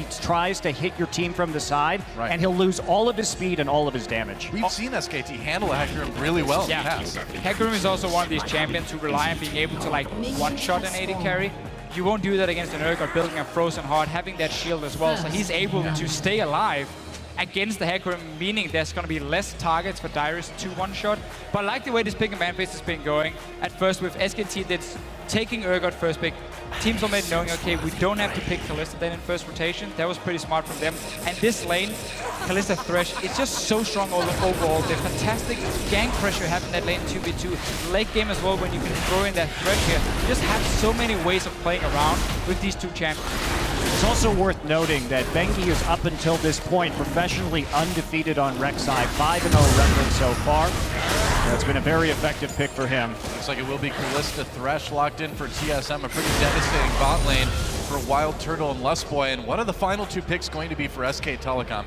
He tries to hit your team from the side, Right. and he'll lose all of his speed and all of his damage. We've seen SKT handle Hecarim really well in the past. Hecarim is also one of these champions who rely on being able to like one-shot an AD carry. You won't do that against an Urgot building a Frozen Heart, having that shield as well, so he's able to stay alive against the Hecarim, meaning there's going to be less targets for Dyrus to one-shot. But I like the way this pick and ban phase has been going. At first with SKT that's taking Urgot first pick, Team Soulmate knowing, okay, we don't have to pick Kalista then in first rotation. That was pretty smart from them. And this lane, Kalista Thresh, it's just so strong overall. The fantastic gank pressure you have in that lane 2v2. Late game as well, when you can throw in that Thresh here. You just have so many ways of playing around with these two champions. It's also worth noting that Bengi is up until this point professionally undefeated on Rek'Sai, 5-0 record so far. It's been a very effective pick for him. Looks like it will be Kalista Thresh locked in for TSM, a pretty devastating bot lane for Wild Turtle and Lustboy. And what are the final two picks going to be for SK Telecom?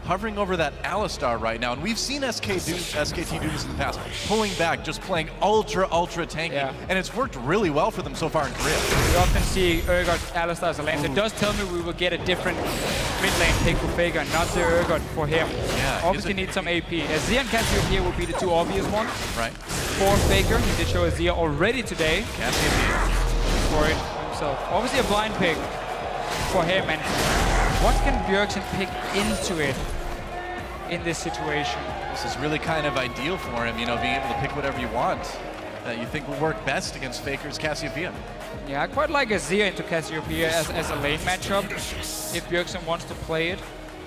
Hovering over that Alistar right now, and we've seen SKT do this in the past, pulling back, just playing ultra tanky, and it's worked really well for them so far in Korea. We often see Urgot, Alistar as a lane. It does tell me we will get a different mid lane pick for Faker, not the Urgot for him. Yeah, obviously need some AP. Azir and Cassiopeia will be the two obvious ones. Right. For Faker, he did show Azir already today. Cassiopeia. For it himself. Obviously a blind pick for him, and what can Bjergsen pick into it in this situation? This is really kind of ideal for him, you know, being able to pick whatever you want that you think will work best against Faker's Cassiopeia. Yeah, I quite like Azir into Cassiopeia as a lane matchup, if Bjergsen wants to play it.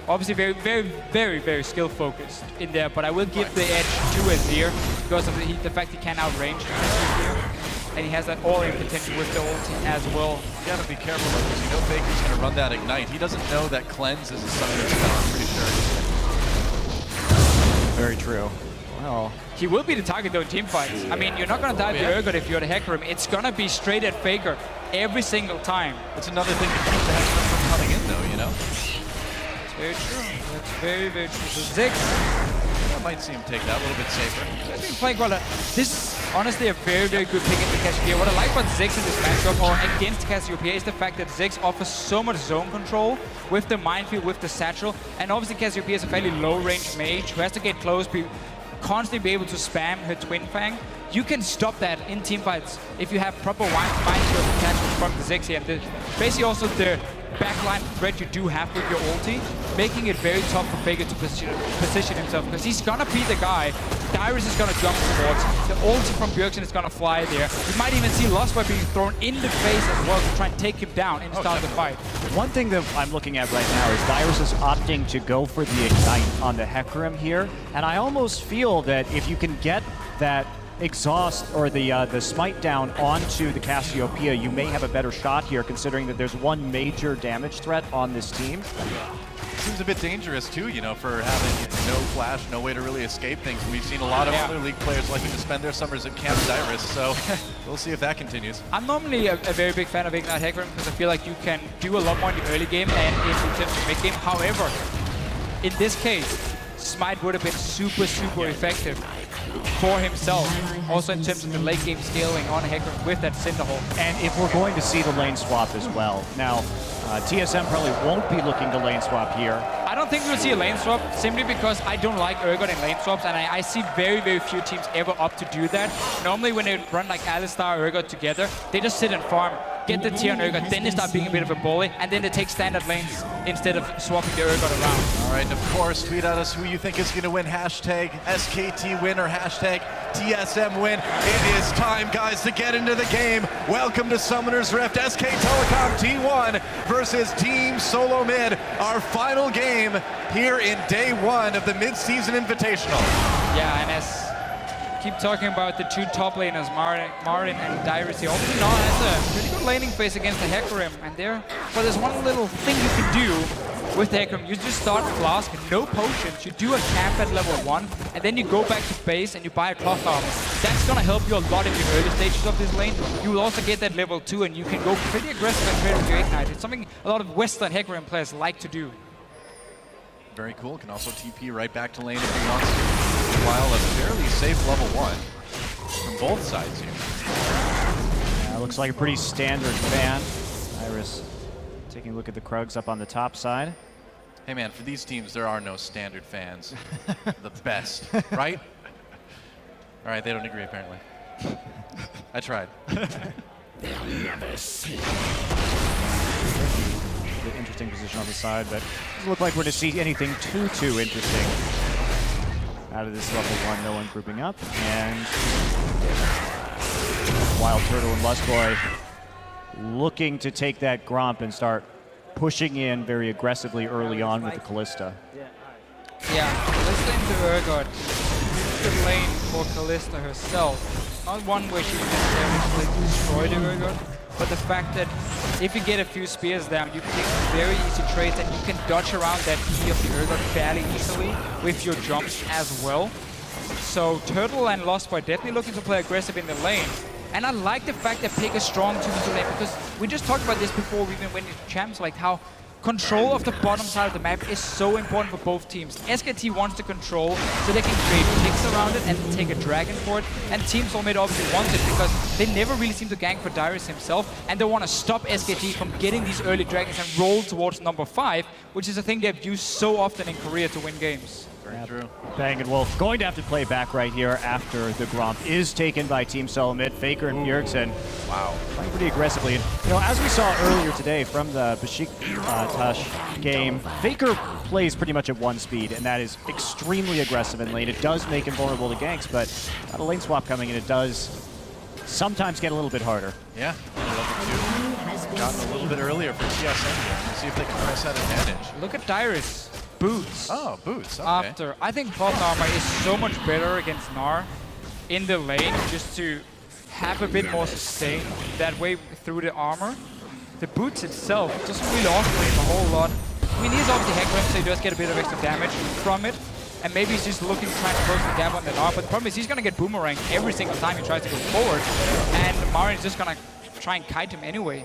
Obviously very skill focused in there, but I will give the edge to Azir because of the fact he can outrange Cassiopeia. And he has that all-in potential with the ulti as well. You gotta be careful though, because you know Faker's gonna run that Ignite. He doesn't know that Cleanse is a summoner spell, I'm pretty sure. Very true. Well, he will be the target though in team fights. I mean, you're not gonna dive the Urgot if you're the Hecarim. It's gonna be straight at Faker every single time. That's another thing to keep the Hecarim from coming in though, you know? That's very true. That's very true. So Ziggs, I might see him take that a little bit safer. He's been playing well. This is honestly a very good pick into Cassiopeia. What I like about Ziggs in this matchup or against Cassiopeia is the fact that Ziggs offers so much zone control with the minefield, with the satchel, and obviously Cassiopeia is a fairly low-range mage who has to get close, constantly be able to spam her Twin Fang. You can stop that in teamfights if you have proper minefield attachments from the Ziggs here. And basically also the backline threat you do have with your ulti, making it very tough for Faker to position himself, because he's gonna be the guy Dyrus is gonna jump towards. The ulti from Bjergsen is gonna fly there. You might even see Lustboy being thrown in the face as well to try and take him down and start the fight. One thing that I'm looking at right now is Dyrus is opting to go for the Ignite on the Hecarim here, and I almost feel that if you can get that exhaust or the smite down onto the Cassiopeia, you may have a better shot here, considering that there's one major damage threat on this team. Seems a bit dangerous too, you know, for having no flash, no way to really escape things. We've seen a lot of other league players liking to spend their summers at Camp Dyrus, so we'll see if that continues. I'm normally a very big fan of Ignite Hecarim because I feel like you can do a lot more in the early game and in terms of mid-game. However, in this case, Smite would have been super effective for himself, also in terms of the late game scaling on Hecarim with that Cinderhole. And if we're going to see the lane swap as well. Now, TSM probably won't be looking to lane swap here. I don't think we'll see a lane swap, simply because I don't like Urgot in lane swaps, and I see very few teams ever opt to do that. Normally when they run like Alistar or Urgot together, they just sit and farm, get the tier on Urgot, then they start being a bit of a bully, and then they take standard lanes instead of swapping the Urgot around. All right, and of course, tweet at us who you think is going to win. Hashtag SKT win or hashtag TSM win. It is time, guys, to get into the game. Welcome to Summoner's Rift. SK Telecom T1 versus Team Solo Mid. Our final game here in day one of the mid-season invitational. Yeah, and as keep talking about the two top laners, Marin and Dyrus here. Obviously now has a pretty good laning phase against the Hecarim, and but there's one little thing you can do with the Hecarim. You just start Flask, no potions, you do a camp at level 1, and then you go back to base and you buy a cloth armor. That's gonna help you a lot in the early stages of this lane. You will also get that level 2, and you can go pretty aggressive and trade with your Ignite. It's something a lot of Western Hecarim players like to do. Very cool. Can also TP right back to lane if he wants to. While a fairly safe level 1 from both sides here. Looks like a pretty standard ban. Iris Taking a look at the Krugs up on the top side. Hey man, for these teams, there are no standard fans. The best, right? All right, they don't agree apparently. I tried. The interesting position on the side, but doesn't look like we're going to see anything too interesting out of this level 1. No one grouping up, and Wild Turtle and Lustboy looking to take that Gromp and start pushing in very aggressively early on with the Kalista. Yeah, Kalista into Urgot. Good lane for Kalista herself. Not one where she can necessarily destroy the Urgot, but the fact that if you get a few spears down, you can take very easy trades and you can dodge around that E of the Urgot fairly easily with your jumps as well. So Turtle and Lostboy definitely looking to play aggressive in the lane. And I like the fact that Pig is strong to the lane, because we just talked about this before we even went into champs, like how control of the bottom side of the map is so important for both teams. SKT wants to control so they can create picks around it and take a dragon for it. And Team Soulmate obviously wants it because they never really seem to gank for Dyrus himself, and they want to stop SKT from getting these early dragons and roll towards number 5, which is a thing they've used so often in Korea to win games. Very true. Bang & Wolf going to have to play back right here after the Gromp is taken by Team Soulmate. Faker and Bjergsen playing pretty aggressively. And, you know, as we saw earlier today from the Besiktas game, Faker plays pretty much at 1 speed, and that is extremely aggressive in lane. It does make him vulnerable to ganks, but not a lane swap coming in, it does sometimes get a little bit harder. Yeah, level 2. Gotten a little bit earlier for TSM here. Let's see if they can press that advantage. Look at Dyrus. Boots. Oh, boots. Okay. After. I think Pot Armor is so much better against Gnar in the lane, just to have a bit more sustain that way through the armor. The boots itself doesn't really offer him a whole lot. I mean, he's obviously Hecarim, so he does get a bit of extra damage from it. And maybe he's just looking to try and close the gap on the Gnar, but the problem is he's going to get boomeranged every single time he tries to go forward. And Marin's just going to try and kite him anyway.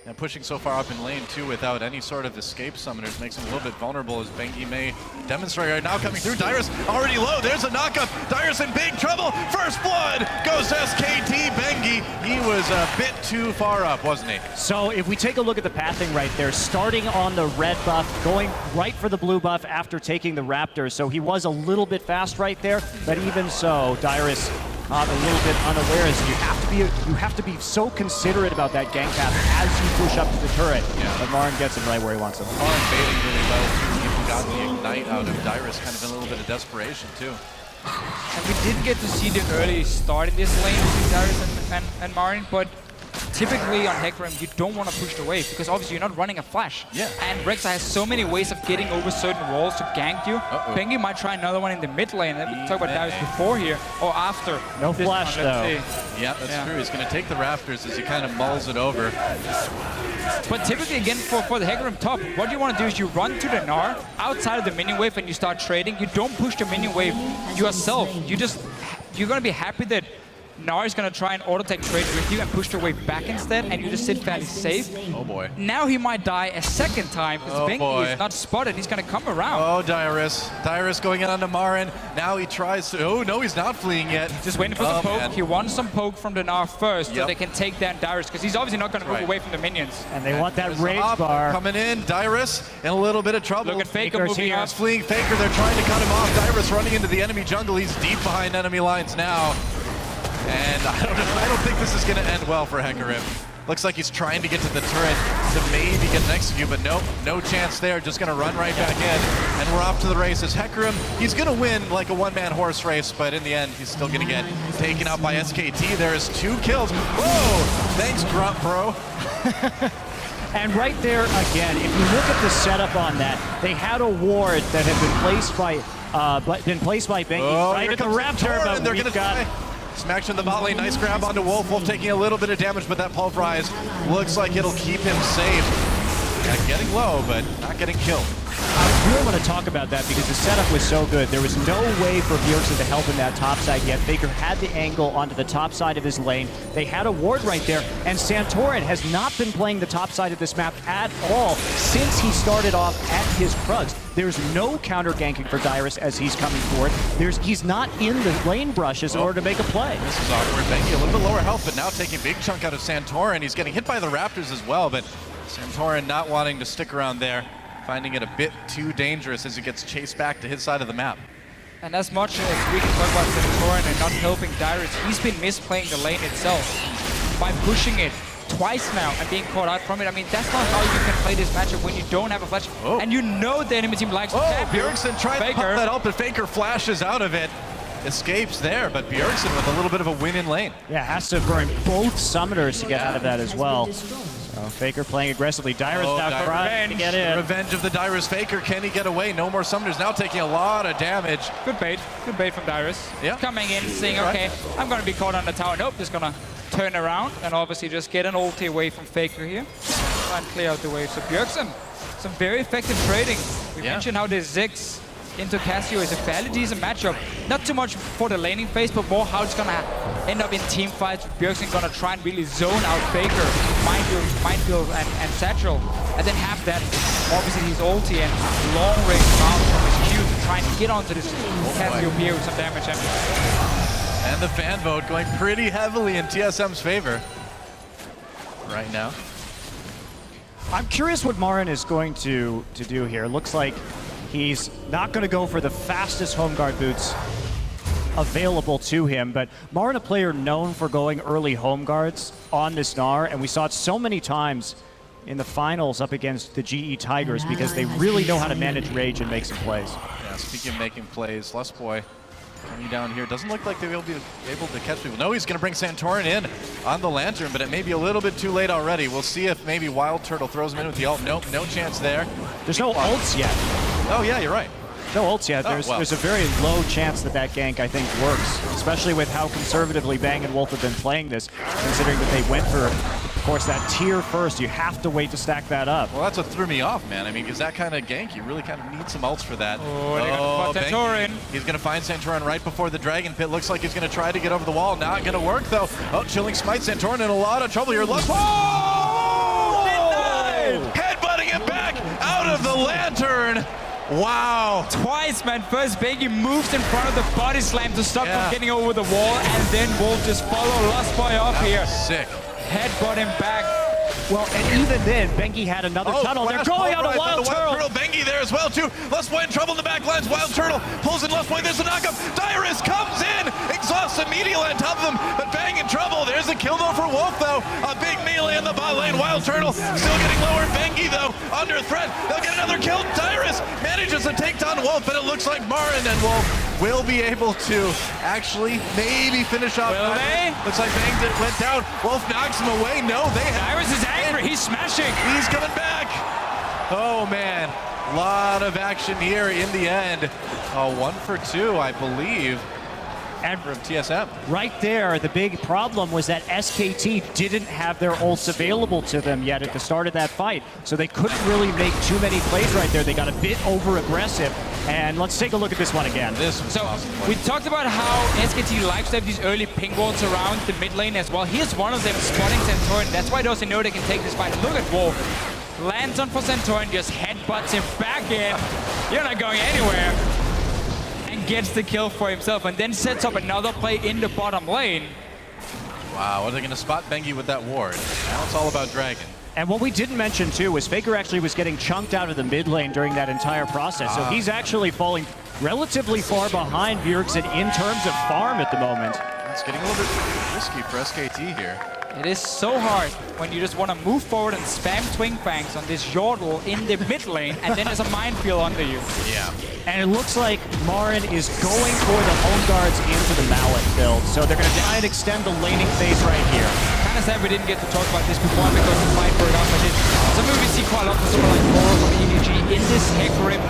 And pushing so far up in lane too without any sort of escape summoners makes him a little bit vulnerable, as Bengi may demonstrate right now. Coming through, Dyrus already low. There's a knockup. Dyrus in big trouble. First blood goes to SKT. Bengi, he was a bit too far up, wasn't he? So if we take a look at the pathing right there, starting on the red buff, going right for the blue buff after taking the Raptor. So he was a little bit fast right there, but even so, Dyrus a little bit unawares. You have to be so considerate about that gank path as you push up to the turret. Yeah. But Marin gets him right where he wants him. Marin baiting really well too. He got the ignite out of Dyrus, kind of in a little bit of desperation too. And we did get to see the early start in this lane between Dyrus and Marin, but typically on Hecarim, you don't want to push the wave because obviously you're not running a flash. Yeah. And Rek'Sai has so many ways of getting over certain walls to gank you. Bengi might try another one in the mid lane. We talked about Dyrus before here, or after. No flash though. Yeah, that's true. He's going to take the Raptors as he kind of mulls it over. But typically, again, for the Hecarim top, what you want to do is you run to the Gnar outside of the minion wave and you start trading. You don't push the minion wave yourself. You're going to be happy that Gnar is going to try and auto-tech trade with you and push the wave back instead, and you just sit fairly safe. Oh boy. Now he might die a second time because Bengi is not spotted. He's going to come around. Oh, Dyrus. Dyrus going in onto Marin. Now he tries to... Oh, no, he's not fleeing yet. Just waiting for the poke. Man. He wants some poke from the Gnar first so they can take down Dyrus, because he's obviously not going to move away from the minions. And they want that rage bar. Coming in, Dyrus in a little bit of trouble. Look at Faker Faker's moving here. up. Fleeing Faker, they're trying to cut him off. Dyrus running into the enemy jungle. He's deep behind enemy lines now. And I don't think this is going to end well for Hecarim. Looks like he's trying to get to the turret to maybe get an execute, but nope, no chance there. Just going to run right back in, and we're off to the races. Hecarim, he's going to win like a one-man horse race, but in the end, he's still going to get taken out by SKT. There is 2 kills. Whoa! Thanks, Grump, bro. And right there again, if you look at the setup on that, they had a ward that had been placed by Bengi right at the Raptor, but they're we've going to got... Smash in the bot lane, nice grab onto Wolf. Wolf taking a little bit of damage, but that pulverize looks like it'll keep him safe. Yeah, getting low, but not getting killed. I really want to talk about that because the setup was so good. There was no way for Bjergsen to help in that top side yet. Faker had the angle onto the top side of his lane. They had a ward right there, and Santorin has not been playing the top side of this map at all since he started off at his Krugs. There's no counter ganking for Dyrus as he's coming forward. He's not in the lane brushes in order to make a play. This is awkward. Bengi a little bit lower health, but now taking a big chunk out of Santorin. He's getting hit by the Raptors as well, but Santorin not wanting to stick around there, finding it a bit too dangerous as he gets chased back to his side of the map. And as much as we can talk about Santorin and not helping Dyrus, he's been misplaying the lane itself by pushing it twice now and being caught out from it. I mean, that's not how you can play this matchup when you don't have a flash. Oh. And you know the enemy team likes to tap you. Bjergsen tried to pop that up, but Faker flashes out of it. Escapes there, but Bjergsen with a little bit of a win in lane. Yeah, has to burn both summoners to get out of that as well. So Faker playing aggressively. Dyrus now trying to get in. Revenge of the Dyrus Faker. Can he get away? No more summoners. Now taking a lot of damage. Good bait from Dyrus. Yeah. Coming in, saying, okay, I'm going to be caught on the tower. Nope, just going to turn around and obviously just get an ulti away from Faker here. Try and clear out the waves of Bjergsen. Some very effective trading. We mentioned how the Ziggs into Cassio is a fairly decent matchup. Not too much for the laning phase, but more how it's going to end up in team fights. Bjergsen going to try and really zone out Faker, Minefield and Satchel. And then have that, obviously his ulti and long range round from his Q to try and get onto this Cassio here with some damage. And the fan vote going pretty heavily in TSM's favor right now. I'm curious what Marin is going to do here. Looks like he's not going to go for the fastest home guard boots available to him, but Marin, a player known for going early home guards on this Gnar, and we saw it so many times in the finals up against the GE Tigers because they really know how to manage rage and make some plays. Yeah, speaking of making plays, Lustboy coming down here. Doesn't look like they'll be able to catch people. No, he's going to bring Santorin in on the Lantern, but it may be a little bit too late already. We'll see if maybe Wild Turtle throws him in with the ult. Nope, no chance there. There's no ults yet. Oh, yeah, you're right. No ults yet. There's a very low chance that gank, I think, works, especially with how conservatively Bang and Wolf have been playing this, considering that they went for, of course, that tier first. You have to wait to stack that up. Well, that's what threw me off, man. I mean, because that kind of gank, you really kind of need some ults for that. Oh, Santorin. He's going to find Santorin right before the Dragon Pit. Looks like he's going to try to get over the wall. Not going to work, though. Oh, Chilling Smite. Santorin in a lot of trouble here. Oh! Denied! Headbutting it back out of the Lantern. Wow. Twice, man. First, Bengi moves in front of the body slam to stop from getting over the wall, and then Wolf just follow Lustboy up here. Sick. Headbutt him back. Well, and even then, Bengi had another tunnel. They're going out a Wild Turtle. Bengi there as well, too. Lustboy in trouble in the back lines. Wild Turtle pulls in Lustboy. There's a knockup. Dyrus comes in, exhausts immediately on top of him, but Bang in trouble. There's a kill, though, for Wolf, though. A big melee in the bot lane. Wild Turtle still getting lower. Bengi, though, under threat. They'll get another kill. Dyrus manages to take down Wolf, but it looks like Marin and Wolf will be able to actually maybe finish off. Will they? Looks like Bang went down. Wolf knocks him away. No, they have. Dyrus is angry. He's smashing. He's coming back. Oh, man. A lot of action here in the end. 1 for 2, I believe, And from TSM. right there, the big problem was that SKT didn't have their ults available to them yet at the start of that fight. So they couldn't really make too many plays right there. They got a bit over-aggressive. And let's take a look at this one again. This was So awesome. we talked about how SKT likes to have these early ping walls around the mid lane as well. Here's one of them spotting Santorin. That's why they also know they can take this fight. Look at Wolf. Lands on for Santorin, just headbutts him back in. You're not going anywhere. And gets the kill for himself, and then sets up another play in the bottom lane. Wow, are they going to spot Bengi with that ward? Now it's all about Dragon. And what we didn't mention, too, was Faker actually was getting chunked out of the mid lane during that entire process. So he's actually falling relatively far behind Bjergsen in terms of farm at the moment. It's getting a little bit risky for SKT here. It is so hard when you just want to move forward and spam Twin Fangs on this Yordle in the mid lane, and then there's a minefield under you. Yeah. And it looks like Marin is going for the home guards into the Mallet build. So they're going to try and extend the laning phase right here. Kind of sad we didn't get to talk about this before because the fight for it up. But it's something we see quite a lot for someone like Moro from EDG in this Hecarim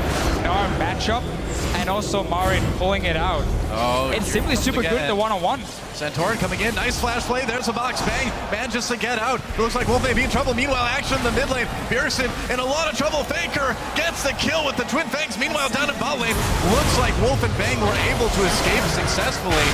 Gnar matchup, and also Marin pulling it out. Oh, It's simply super good in the one-on-one. Santorin coming in, nice flash play, there's a box, Bang manages to get out. It looks like Wolf may be in trouble. Meanwhile, action in the mid lane. Bjergsen in a lot of trouble. Faker gets the kill with the Twin Fangs. Meanwhile, down in bot lane, looks like Wolf and Bang were able to escape successfully.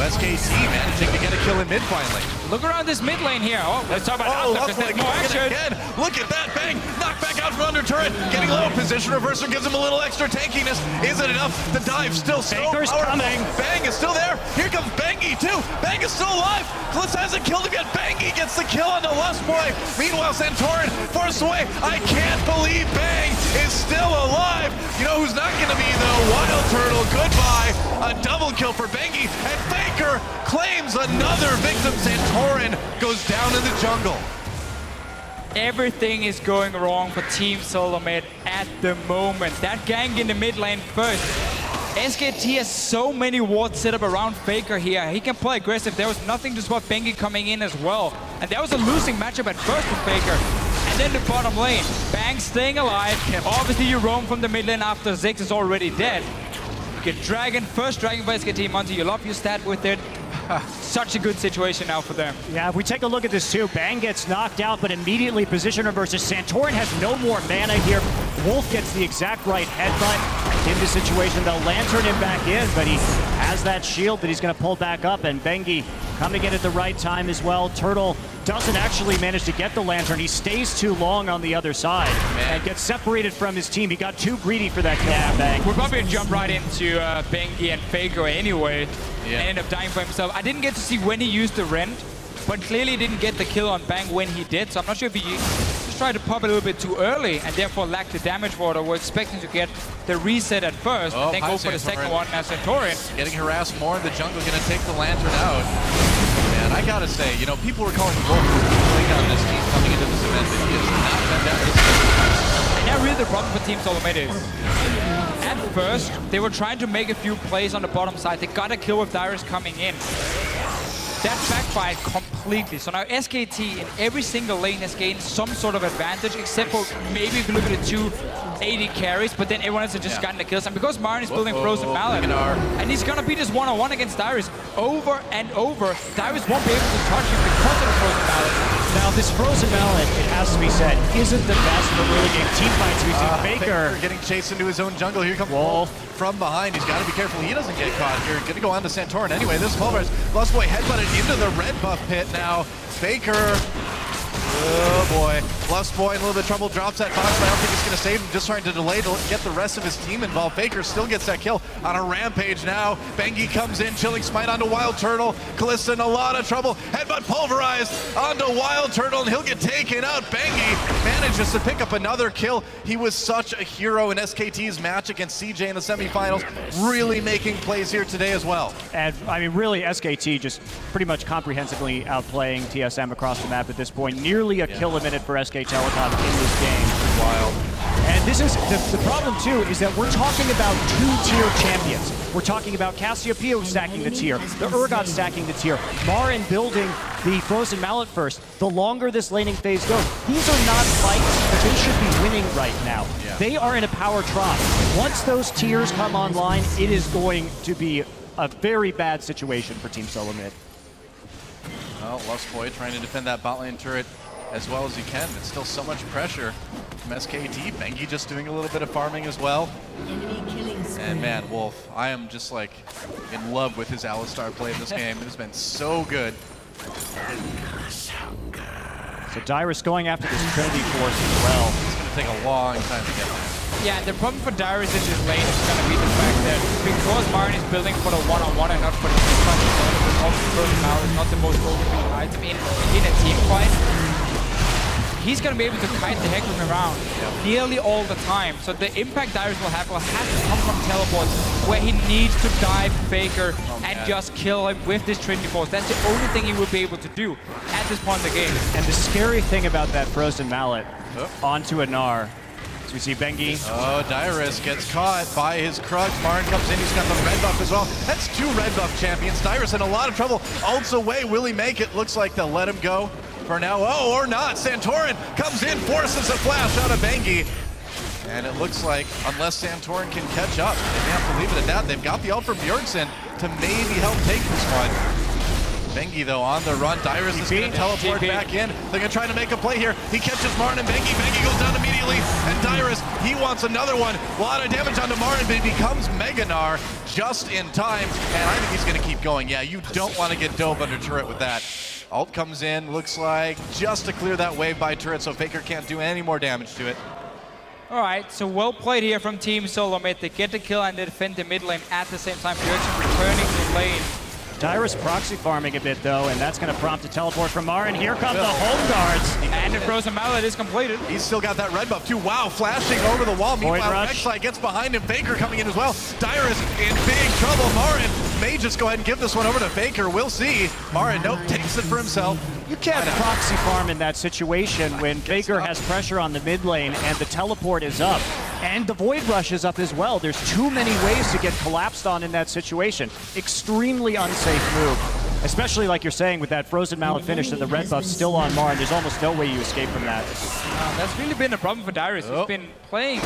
SKT managing to get a kill in mid finally. Look around this mid lane here. Oh, let's talk about Outlook because there's more action. Look at that, Bang! Knocked back out from under turret, getting low. Position reversal gives him a little extra tankiness. Is it enough? The dive still so Baker's powerful. coming. Bang is still there. Here comes Bangy too. Bang is still alive. Kliss hasn't killed him yet. Bangy gets the kill on the Lustboy. Meanwhile, Santorin forced away. I can't believe Bang is still alive. You know who's not going to be though? Wild Turtle. Goodbye. A double kill for Bangy, and Faker claims another victim. Santorin goes down in the jungle. Everything is going wrong for Team Solomed at the moment. That gank in the mid lane first. SKT has so many wards set up around Faker here. He can play aggressive. There was nothing to swap Bengi coming in as well. And that was a losing matchup at first for Faker. And then the bottom lane. Bang staying alive. Obviously you roam from the mid lane after Ziggs is already dead. You get Dragon, first Dragon by SKT. Monty, you love your stat with it. Such a good situation now for them. Yeah, if we take a look at this too, Bang gets knocked out, but immediately position reverses. Santorin has no more mana here. Wolf gets the exact right headbutt in this situation. They'll lantern him back in, but he has that shield that he's going to pull back up, and Bengi coming in at the right time as well. Turtle doesn't actually manage to get the lantern. He stays too long on the other side and gets separated from his team. He got too greedy for that kill from Bang. We're probably going to jump right into Bengi and Faker anyway. And end up dying for himself. I didn't get to see when he used the Rend, but clearly didn't get the kill on Bang when he did. So I'm not sure if he just tried to pop a little bit too early and therefore lacked the damage water. We're expecting to get the reset at first, and then go for the second one as Santorin. Getting harassed more in the jungle, gonna take the lantern out. And I gotta say, you know, people were calling Wolf playing on this team coming into this event, but he has not been that risky. And now really the problem for Team Solomed is, at first, they were trying to make a few plays on the bottom side. They got a kill with Dyrus coming in. That backfired completely. So now SKT in every single lane has gained some sort of advantage, except for maybe if you look at the two AD carries, but then everyone else has just gotten the kills. And because Marin is building Frozen Mallet, and he's gonna be this one-on-one against Dyrus over and over, Dyrus won't be able to touch him because of the Frozen Mallet. Now, this Frozen Mallet, it has to be said, isn't the best for early game team fights. We see Faker getting chased into his own jungle. Here comes Wolf from behind. He's got to be careful he doesn't get caught here. Going to go on to Santorin anyway. This Pulverized Lustboy headbutted into the red buff pit now. Faker. Oh boy. Lustboy in a little bit of trouble, drops that box, but I don't think it's going to save him. Just trying to delay to get the rest of his team involved. Faker still gets that kill on a rampage now. Bengi comes in, chilling smite onto Wild Turtle. Kalista in a lot of trouble. Headbutt pulverized onto Wild Turtle, and he'll get taken out. Bengi manages to pick up another kill. He was such a hero in SKT's match against CJ in the semifinals. Really making plays here today as well. And I mean, really, SKT just pretty much comprehensively outplaying TSM across the map at this point. Nearly a kill a minute for SK Telecom in this game. Wild. And this is the problem too, is that we're talking about two-tier champions. We're talking about Cassiopeia stacking the tier, the Urgot stacking the tier, Marin building the Frozen Mallet first. The longer this laning phase goes, these are not fights that they should be winning right now. Yeah. They are in a power trough. Once those tiers come online, it is going to be a very bad situation for Team Solomed. Well, Lustboy trying to defend that bot lane turret as well as he can. It's still so much pressure from SKT. Bengi just doing a little bit of farming as well. And man, Wolf, I am just like in love with his Alistar play in this game. It has been so good. So Dyrus going after this Trinity Force as well. It's going to take a long time to get there. Yeah, and the problem for Dyrus in this lane is going to be the fact that because Marin is building for the one-on-one and not for the team fight, is not the most overbeating item in a team fight. He's going to be able to kite the heck from around nearly all the time. So the impact Dyrus will have to come from teleports, where he needs to dive Faker and just kill him with this Trinity Force. That's the only thing he will be able to do at this point in the game. And the scary thing about that Frozen Mallet onto a Gnar, so we see Bengi. Oh, Dyrus gets caught by his Krug. Marin comes in, he's got the red buff as well. That's two red buff champions. Dyrus in a lot of trouble. Ults away, will he make it? Looks like they'll let him go for now. Oh, or not. Santorin comes in, forces a flash out of Bengi. And it looks like, unless Santorin can catch up, they may have to leave it at that. They've got the ult from Bjornsson to maybe help take this one. Bengi, though, on the run. Dyrus is going to teleport back in. They're going to try to make a play here. He catches Marin and Bengi. Bengi goes down immediately. And Dyrus, he wants another one. A lot of damage onto Marin, but he becomes Mega Gnar just in time. And I think he's going to keep going. Yeah, you don't want to get dove under turret with that. Ult comes in, looks like just to clear that wave by turret, so Faker can't do any more damage to it. All right, so well played here from Team Solo Mid. They get the kill and they defend the mid lane at the same time. Bjergsen returning to lane. Dyrus proxy farming a bit though, and that's going to prompt a teleport from Marin. Here come the home guards. And the Frozen Mallet is completed. He's still got that red buff too. Wow, flashing over the wall. Meanwhile, rush. Rek'Sai gets behind him. Faker coming in as well. Dyrus in big trouble. Marin may just go ahead and give this one over to Faker. We'll see. Marin, nope, takes it for himself. You can't proxy farm in that situation when Faker has pressure on the mid lane and the teleport is up. And the Void Rush is up as well. There's too many ways to get collapsed on in that situation. Extremely unsafe move. Especially like you're saying with that Frozen Mallet finish and the red buff still on Marin. There's almost no way you escape from that. That's really been a problem for Dyrus. He's been playing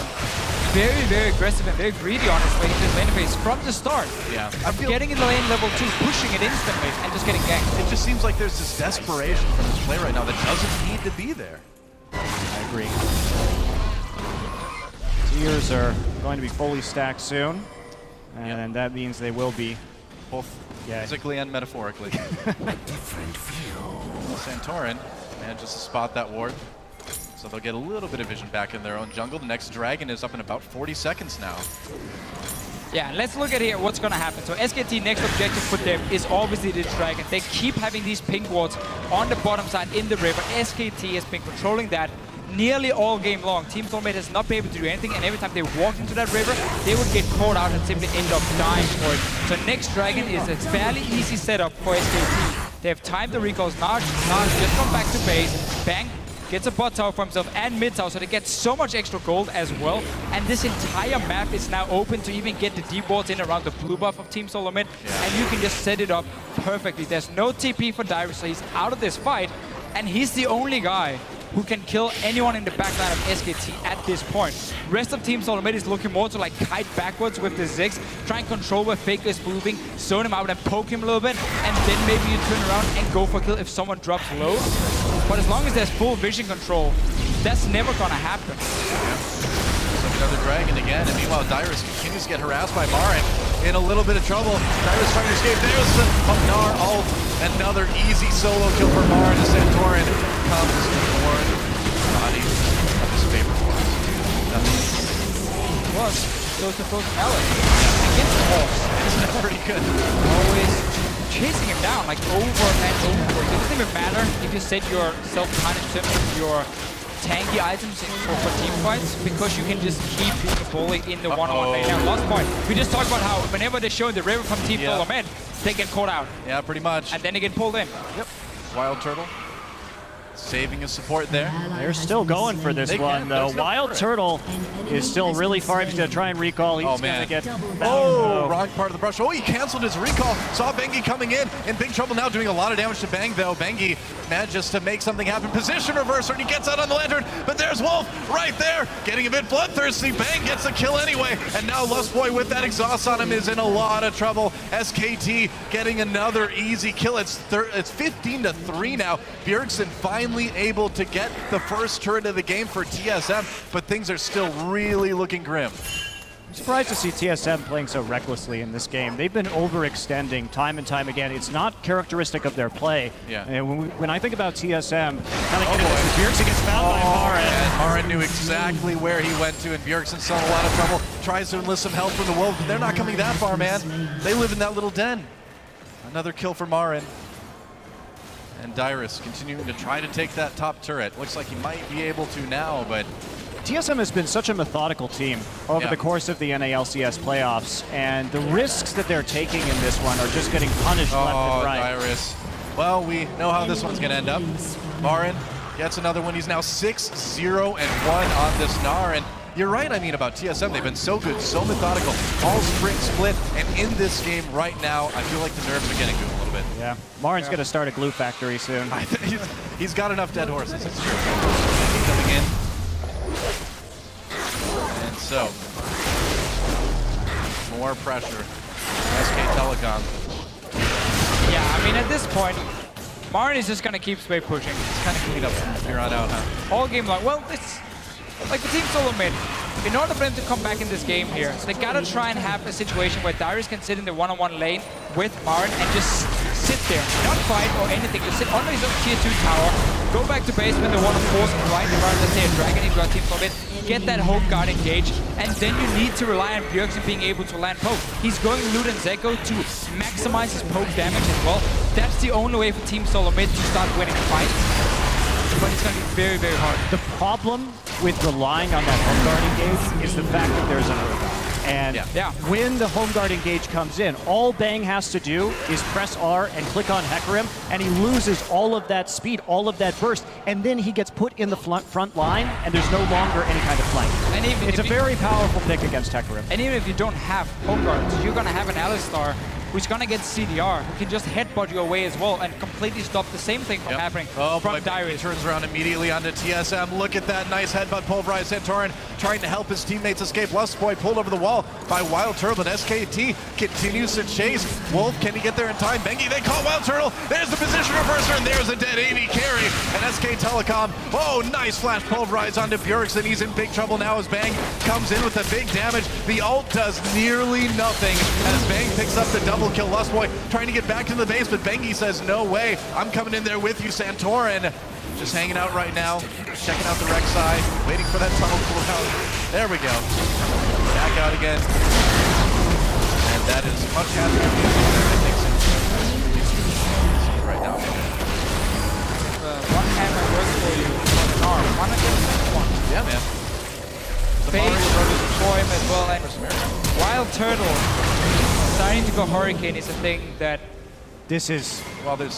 very, very aggressive and very greedy, honestly, in this lane phase from the start. Yeah. Getting in the lane level 2, pushing it instantly, and just getting ganked. It just seems like there's this desperation from this play right now that doesn't need to be there. I agree. Tears are going to be fully stacked soon. And that means they will be. Both physically and metaphorically. Santorin manages to spot that ward, so they'll get a little bit of vision back in their own jungle. The next dragon is up in about 40 seconds now. Yeah, let's look at here what's going to happen. So SKT next objective for them is obviously the dragon. They keep having these pink wards on the bottom side in the river. SKT has been controlling that nearly all game long. Team Soulmate has not been able to do anything, and every time they walk into that river, they would get caught out and simply end up dying for it. So next dragon is a fairly easy setup for SKT. They have timed the recalls. Naj just come back to base. Bang gets a bot tower for himself and mid tower, so they get so much extra gold as well. And this entire map is now open to even get the deep wards in around the blue buff of Team Solo Mid, and you can just set it up perfectly. There's no TP for Dyrus, so he's out of this fight, and he's the only guy who can kill anyone in the backline of SKT at this point. Rest of Team Solo Mid is looking more to like kite backwards with the Ziggs, try and control where Faker is moving, zone him out and poke him a little bit, and then maybe you turn around and go for a kill if someone drops low. But as long as there's full vision control, that's never gonna happen. Another dragon again, and meanwhile Dyrus continues to get harassed by Marin. In a little bit of trouble. Dyrus trying to escape. There's the Gnar ult. Another easy solo kill for Marin as Santorin comes toward the body of his favorite one. Plus, goes to Frozen Mallet against the Hawks. Isn't that pretty good? Always chasing him down like over and over. It doesn't even matter if you set yourself behind in terms of your tanky items for team fights, because you can just keep being a bully in the one-on-one lane. Now, last point, we just talked about how whenever they show the river from Team Solo Mid, they get caught out. Yeah, pretty much. And then they get pulled in. Yep. Wild Turtle saving his support there. They're still going for this one, though. Wild Turtle is still really far. He's going to try and recall. He's going to get wrong part of the brush. Oh, he canceled his recall. Saw Bengi coming in big trouble now, doing a lot of damage to Bang, though. Bengi manages to make something happen. Position reverser, and he gets out on the Lantern, but there's Wolf right there, getting a bit bloodthirsty. Bang gets a kill anyway, and now Lustboy with that exhaust on him is in a lot of trouble. SKT getting another easy kill. It's 15-3 now. Bjergsen finally able to get the first turret of the game for TSM, but things are still really looking grim. I'm surprised to see TSM playing so recklessly in this game. They've been overextending time and time again. It's not characteristic of their play. Yeah. And when I think about TSM, Bjergsen gets found by Marin. And Marin knew exactly where he went to, and Bjergsen saw a lot of trouble. Tries to enlist some help from the Wolves, but they're not coming that far, man. They live in that little den. Another kill for Marin. And Dyrus continuing to try to take that top turret. Looks like he might be able to now, but TSM has been such a methodical team over the course of the NALCS playoffs, and the risks that they're taking in this one are just getting punished left and right. Dyrus. Well, we know how this one's going to end up. Marin gets another one. He's now 6-0-1 on this Gnar. And you're right, I mean, about TSM. They've been so good, so methodical. All spring split, and in this game right now, I feel like the nerves are getting to him a little bit. Yeah, Marin's going to start a glue factory soon. He's got enough dead horses, it's true. He's coming in. And so, more pressure. SK Telecom. Yeah, I mean, at this point, Marin is just going to keep Sway pushing. It's kind of clean up from here on out, huh? All game long. Well, it's like the Team Solo Mid. In order for them to come back in this game here, they gotta try and have a situation where Dyrus can sit in the one-on-one lane with Marin and just sit there, not fight or anything. Just sit under his own tier 2 tower, go back to base when they want to force him right in front of, let's say, a Dragon into our team for a bit, get that home guard engaged, and then you need to rely on Bjergsen being able to land poke. He's going Lute and Zeko to maximize his poke damage as well. That's the only way for Team Solo Mid to start winning fights. But it's going to be very, very hard. The problem with relying on that home guard engage is the fact that there's an earth. And when the home guard engage comes in, all Bang has to do is press R and click on Hecarim, and he loses all of that speed, all of that burst, and then he gets put in the front line, and there's no longer any kind of flank. And even it's a very powerful pick against Hecarim. And even if you don't have home guards, you're going to have an Alistar who's going to get CDR, who can just headbutt you away as well and completely stop the same thing from happening from Dyrus. Turns around immediately onto TSM. Look at that nice headbutt. Pulverized Santorin trying to help his teammates escape. Lustboy pulled over the wall by Wild Turtle, and SKT continues to chase. Wolf, can he get there in time? Bengi, they call Wild Turtle. There's the position reverser, and there's a dead AD carry. And SK Telecom, oh, nice flash pulverize onto Bjergsen. He's in big trouble now as Bang comes in with the big damage. The ult does nearly nothing as Bang picks up the double kill. Lustboy trying to get back to the base, but Bengi says, no way, I'm coming in there with you. Santorin just hanging out right now, checking out the wreck side, waiting for that tunnel cooldown. There we go. Back out again. And that is much happier I think since right now. One hammer works for you on an arm. One against one. Yeah, man. Phase for him as well, and Wild Turtle starting to go Hurricane is a thing that This is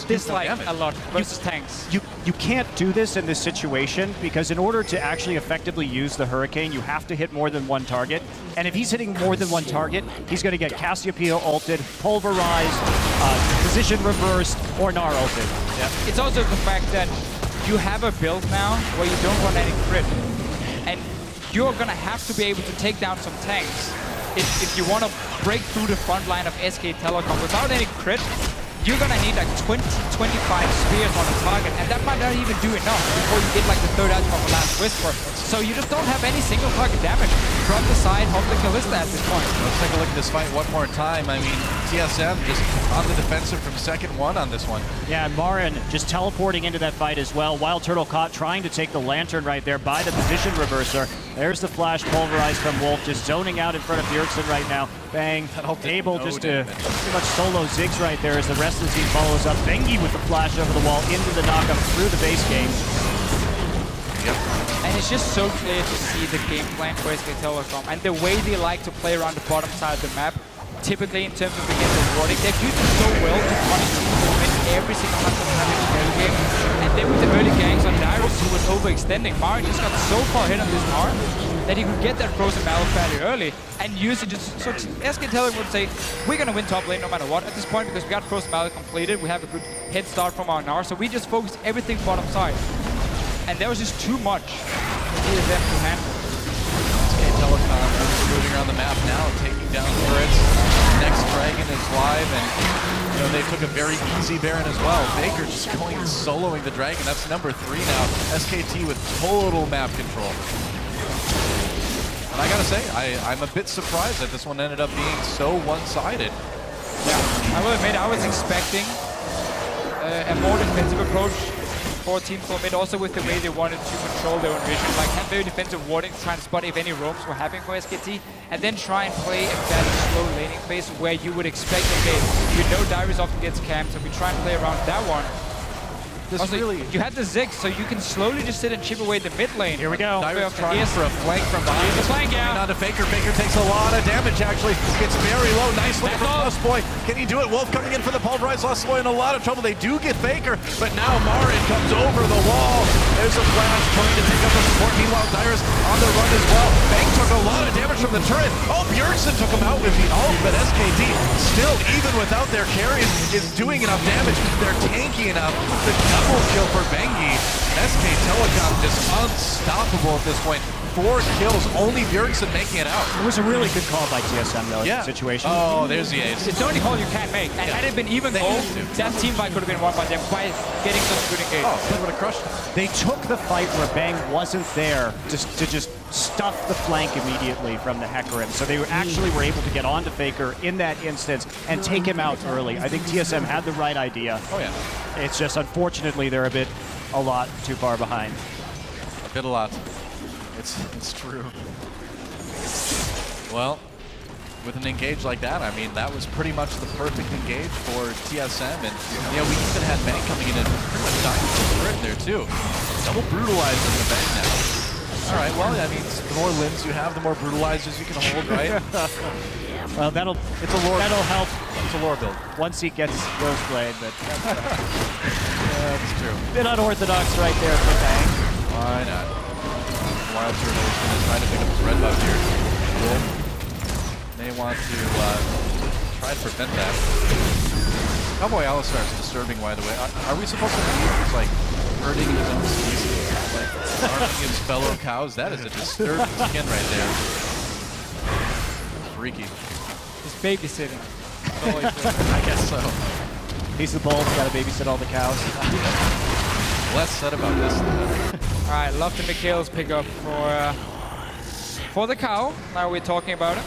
dislike a lot versus tanks. You can't do this in this situation because in order to actually effectively use the Hurricane, you have to hit more than one target. And if he's hitting more than one target, he's going to get Cassiopeia ulted, pulverized, position reversed, or Gnar ulted. It's also the fact that you have a build now where you don't want any crit. And you're going to have to be able to take down some tanks if you want to break through the front line of SK Telecom. Without any crit, you're gonna need like 20-25 spears on a target, and that might not even do enough before you get like the third item of the Last Whisper. So you just don't have any single target damage from the side of the Kalista at this point. Let's take a look at this fight one more time. I mean, TSM just on the defensive from second one on this one. Yeah, and Marin just teleporting into that fight as well. Wild Turtle caught trying to take the Lantern right there by the position reverser. There's the flash pulverized from Wolf, just zoning out in front of Bjergsen right now. Bang, able just to pretty much solo Ziggs right there as the rest of the team follows up. Bengi with the flash over the wall into the knockup through the base game. And it's just so clear to see the game plan for SK Telecom and the way they like to play around the bottom side of the map. Typically, in terms of being rewarding, they've used it so well to punish every single time in the early game. And then with the early gangs on Dyrus, who was overextending, Mario just got so far ahead on this arm that he could get that frozen mallet fairly early and use it. Just so SK Telecom would say, we're going to win top lane no matter what at this point because we got frozen mallet completed. We have a good head start from our Gnar, so we just focused everything bottom side. And there was just too much for TSM to handle. SK Telecom moving around the map now, taking down turrets. Next Dragon is live, and you know they took a very easy Baron as well. Baker just going and soloing the Dragon. That's number 3 now. SKT with total map control. And I gotta say, I'm a bit surprised that this one ended up being so one-sided. Yeah, I will admit I was expecting a more defensive approach for Team Solomid, also with the way they wanted to control their own vision, like have very defensive warding to try and spot if any roams were happening for SKT, and then try and play a fairly slow laning phase where you would expect, okay, you know Dyrus often gets camped, so we try and play around that one. Also, you had the Ziggs, so you can slowly just sit and chip away the mid lane. Here we go. Dyrus trying for a flank from behind. He's flank out. Onto Faker. Faker takes a lot of damage, actually. Gets very low. Nicely from Lustboy. Can he do it? Wolf coming in for the pulverized. Lustboy in a lot of trouble. They do get Faker, but now Marin comes over the wall. There's a flash trying to pick up the support. Meanwhile, Dyrus on the run as well. Bang took a lot of damage from the turret. Oh, Bjergsen took him out with the ult, but SKT still, even without their carries, is doing enough damage. They're tanky enough. The double kill for Bengi. SK Telecom just unstoppable at this point. 4 kills, only Bjergsen making it out. It was a really good call by TSM, though, in that situation. Oh, there's the ace. It's the only call you can make. And had it been even gold, that team fight could have been won by them by getting such good engagement. Oh, that would have crushed him. They took the fight where Bang wasn't there to just stuff the flank immediately from the Hecarim. So they actually were able to get onto Faker in that instance and take him out early. I think TSM had the right idea. Oh, yeah. It's just, unfortunately, they're a lot too far behind. A lot. It's true. Well, with an engage like that, I mean, that was pretty much the perfect engage for TSM. And, yeah, we even had Bang coming in and pretty much dying to the turret there, too. Double brutalizing the Bang now. All right, well, I mean, the more limbs you have, the more brutalizers you can hold, right? Well, that'll help. It's a lore build. Once he gets Ghostblade, but That's true. bit unorthodox right there for Bang. Why not? Wild Turtle is going to try to pick up his red buff here. Wolf may want to try to prevent that. Cowboy Alistar is disturbing, by the way. Are we supposed to believe he's like hurting his own species? Like harming his fellow cows? That is a disturbing skin right there. Freaky. He's babysitting. I guess so. He's the bull, got to babysit all the cows. Less said about this than that. All right, love the Mikhail's pickup for the cow. Now we're talking about it.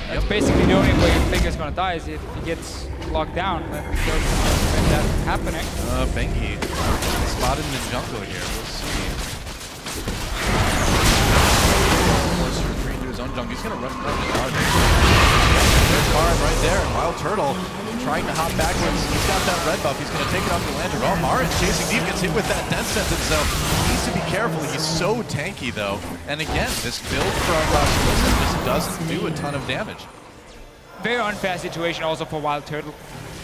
That's basically the only way you think it's gonna die is if he gets locked down. Then Mikhail's gonna prevent that happening. Bengi spotted in the jungle here. We'll see. Force retreat into his own jungle. He's gonna run down the guard. There's Marin right there, and Wild Turtle trying to hop backwards. He's got that red buff. He's going to take it off the Lantern. Oh, Marin chasing deep, gets hit with that death sentence, so he needs to be careful. He's so tanky, though. And again, this build from Rasmussen just doesn't do a ton of damage. Very unfair situation also for Wild Turtle,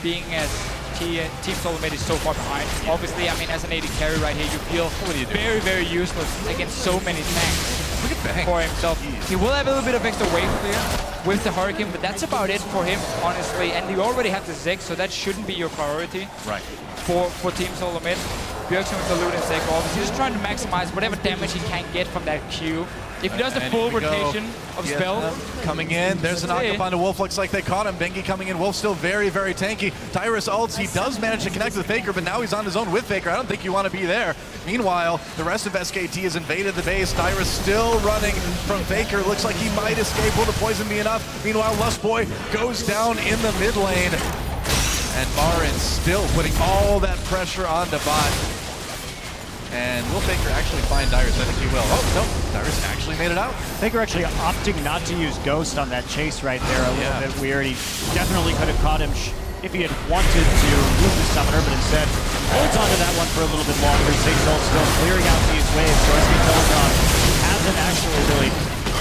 being as Team Solomid is so far behind. Obviously, I mean, as an AD carry right here, you feel very, very useless against so many tanks. Look at Bang. For himself. He will have a little bit of extra wave clear with the Hurricane, but that's about it for him, honestly. And you already have the Ziggs, so that shouldn't be your priority. Right. For Team Solomid. Bjergsen with the loot and Zek, obviously just trying to maximize whatever damage he can get from that Q. If he does the full rotation of spell. Coming in, there's an knock-up onto Wolf. Looks like they caught him. Bengi coming in. Wolf still very, very tanky. Tyrus ults. He does manage to connect with Faker, but now he's on his own with Faker. I don't think you want to be there. Meanwhile, the rest of SKT has invaded the base. Tyrus still running from Faker. Looks like he might escape. Will the poison be enough? Meanwhile, Lustboy goes down in the mid lane. And Marin still putting all that pressure onto bot. And will Faker actually find Dyrus? I think he will. Oh, no. Dyrus actually made it out. Faker actually opting not to use Ghost on that chase right there. A little bit weird. He definitely could have caught him if he had wanted to move the Summoner, but instead holds onto that one for a little bit longer. Zigzol still clearing out these waves. So SK Telecom hasn't actually really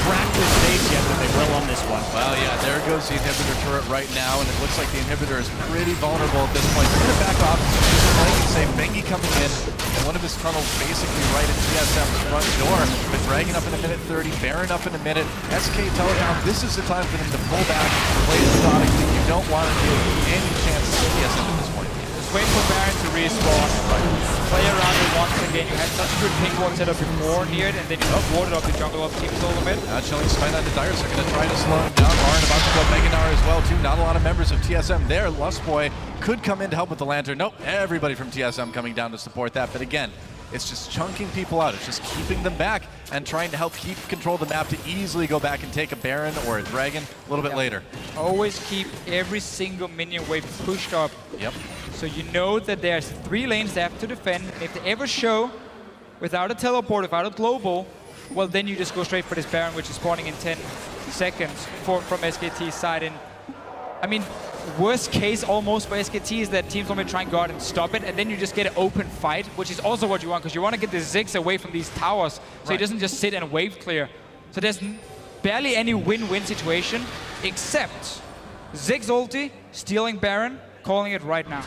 cracked this base yet, but they will on this one. Well, yeah, there goes the inhibitor turret right now, and it looks like the inhibitor is pretty vulnerable at this point. They're going to back off. Just playing it safe. Bengi coming in, and one of his tunnels basically right at TSM's front door. But Dragon up in a minute 30, Baron up in a minute. SK Telecom, this is the time for them to pull back, play methodically. You don't want to give any chances to TSM at this point. Just wait for Baron to respawn. Play around it once again. You had such a good ping ward setup before near it, and then you warded up the jungle of Team Solomid. Chilling spine onto Dyrus. They're going to try to slow him down. Marin about to go Mega Gnar as well, too. Not a lot of members of TSM there. Lustboy could come in to help with the Lantern. Nope, everybody from TSM coming down to support that. But again, it's just chunking people out. It's just keeping them back and trying to help keep control of the map to easily go back and take a Baron or a Dragon a little bit later. Always keep every single minion wave pushed up. Yep. So you know that there's 3 lanes they have to defend. And if they ever show without a teleport, without a global, well, then you just go straight for this Baron, which is spawning in 10 seconds from SKT's side. And I mean, worst case almost for SKT is that Team Solomid try and go out and stop it, and then you just get an open fight, which is also what you want, because you want to get the Ziggs away from these towers, so he doesn't just sit and wave clear. So there's barely any win-win situation, except Ziggs ulti, stealing Baron, calling it right now.